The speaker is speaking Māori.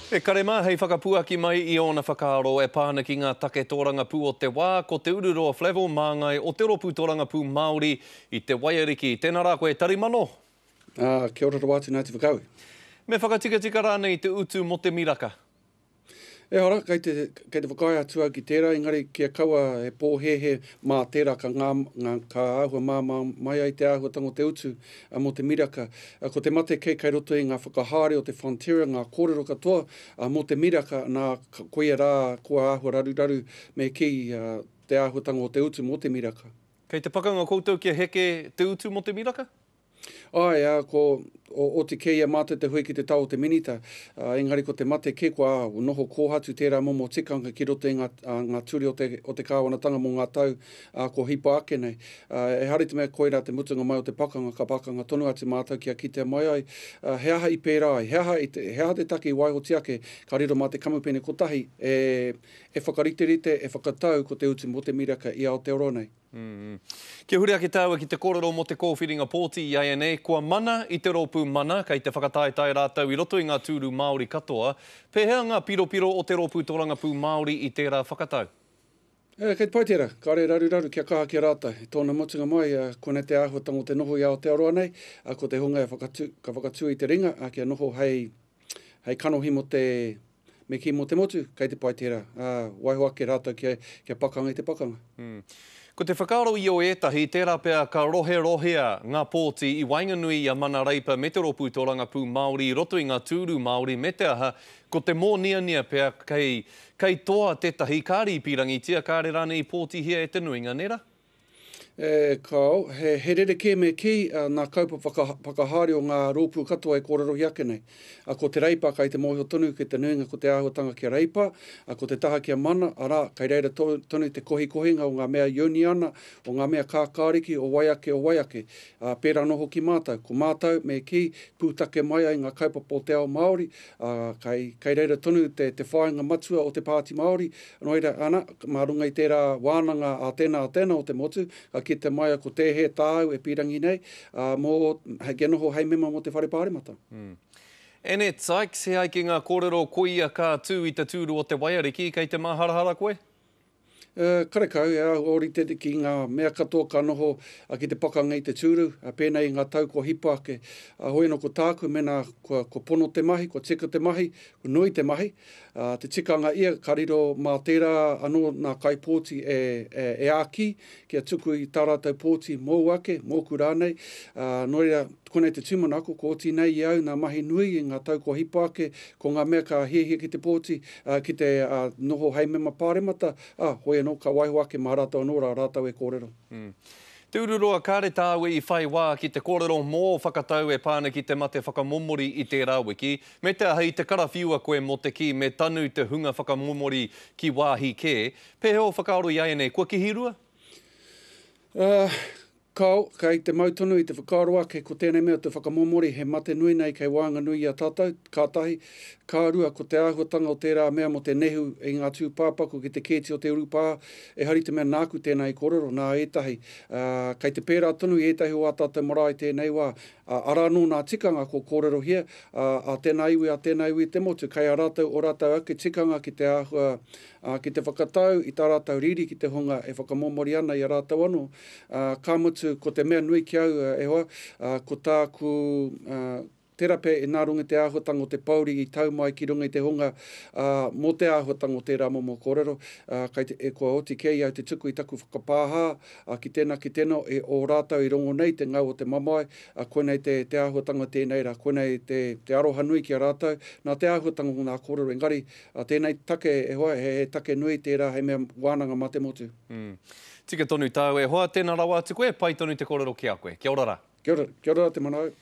E karema, hei whakapuaki mai I ona whakaaro e pāna ki ngā take tōranga pū o te wā, ko te ururoa Flevo māngai o te ropu tōranga pū Māori I te Waiariki. Tēnā rā koe, tarimano. Kia ora wātu nā te whakau. Me whakatika rānei te utu mo te miraka. E ora, kei te whakai atua ki tērā, engari kia kaua e pōhehe mā tērā ka ka āhua mai ai te āhua tango te utu mo te miraka. Ko te mate kei roto I ngā whakahaere o te whantia, ngā kōrero katoa mo te miraka, nā koe rā kua āhua raru me ki te āhua tango o te utu mo te miraka. Kei te pakanga koutou kia heke te utu mo te miraka? Ai, o te kei a mate te hui ki te tau o te minita, engari ko te mate ke kua noho kōhatu tērā momo tikanga ki roto I ngā turi o te kāwanatanga mo ngā tau ko hipa ake nei. E hari te mea koera te mutunga mai o te pakanga, ka pakanga tonu atu mātou kia kitea mai ai, he aha I pērā ai, he aha te take I waiho tiake, ka riro mā te kamupene kotahi, e whakariterite, e whakatau ko te utu mo te miraka I Aotearoa nei. Kia huri ake tāua ki te kōrero mo te kōwhiringa pōti I ANA, kua mana I te rōpū mana, kei te whakataetai rātau I roto I ngā tūru Māori katoa, pēhea ngā piro o te rōpū tōranga pū Māori I tērā whakatau? Kei te pai tērā, kāre raru kia kaha kia rātai. Tōna mutunga mai, kone te āhua tango te noho I Aotearoa nei, ko te hunga ka whakatū I te ringa, kia noho hei kanohi mo te me ki mo te motu, kei te pai tērā. Waiho ake rātou kia pakanga I te pakanga. Ko te whakaaro I o etahi, tērā pēr ka rohea ngā pōti I Wainganui I a mana reipa me te rōpū tōranga pū Māori, I roto I ngā tūru Māori, me te aha, ko te mō nia pēr kei toa tetahi kāri I pirangitia, kāre rānei pōti hia e te nuinga, nera? Kau, he rereke me ki nā kaupa whakahaere o ngā rōpū katoa e kōrero ake nei. Ko te reipa kai te mōhio tonu ki te nuinga ko te āhuatanga kia reipa, ko te taha kia mana, ara, kai reira tonu te kohinga o ngā mea ioni ana, o ngā mea kākāriki o waiake. Pērā noho ki mātou, ko mātou me ki pūtake mai ai ngā kaupa po te ao Māori, kai reira tonu te whāinga matua o te Pāti Māori, noira ana, mā runga I tērā wānanga a tēnā o te motu, ki te maia ko te he tāu e pirangi nei, mō hei noho hei mema mo te whare pāremata. Ene Sykes, he ai ki ngā kōrero koia kā tū I te tūru o te Waiariki, kei te māharahara koe? Karekau, ori te ki ngā mea katoa ka noho ki te pakanga I te tūru, pēnei ngā tau ko hipa ake, hoi no ko tāku, mena ko pono te mahi, ko tika te mahi, ko nui te mahi, te tikanga ia, ka riro mā tērā anō nā kai pōti e āki, kia tuku I tā rātou pōti mō ake, mōku rānei, noira konei te tūmanako, ko oti nei I au nā mahi nui I ngā tau ko hipa ake, ko ngā mea ka hie ki te pōti, ki te noho hei mema pāremata, hoi anō ka waiho ake mā rātou anō rātou e kōrero. Te ururoa kāre tāue I whai wā ki te kōrero mō whakatau e pāna ki te mate whakamomori I tērā wiki. Me te ahei te karawhiua koe mo te ki me tanu te hunga whakamomori ki wāhi kē. Pēheo whakaaro I ANA, kua ki hirua? Kau, kei te mautonu I te whakaaro ake, ko tēnei mea te whakamomori, he mate nui nei kei Wainganui a tātou, kātahi, kārua ko te āhuatanga o tērā mea mo te nehu I ngā tū pāpaku ki te kēti o te urupā, e hari te mea nāku tēnei kōrero, nā etahi. Kei te pērā tonu I etahi o a tātou marae tēnei wā, ara anō nā tikanga ko kōrero hia, a tēnā iwi te motu, kei a rātou o rātou ake tikanga ki te āhua, ki te whakatau, I tā rātou riri ki te hunga e whakamomori ana I a rātou anō. Ka mutu ko te mea nui ki au e hoa, ko tāku terape e nā runga te āhuatanga o te pauri I tau mai ki runga I te hunga mō te āhuatanga o tērā momo kōrero, e kua oti kei au te tuku I taku whakapāhā, ki tēnā ki tēnā e o rātou I rongo nei te ngau o te mamai, koenei te āhuatanga tēnei rā, koenei te aroha nui ki a rātou, nā te āhuatanga o ngā kōrero, engari tēnei take e hoa, he take nui tērā hei mea wānanga mā te motu. Tika tonu tāu e hoa, tēnā rawa atu koe, pai tonu te kōrero ki a koe. Kia ora rā. Kia ora te manau.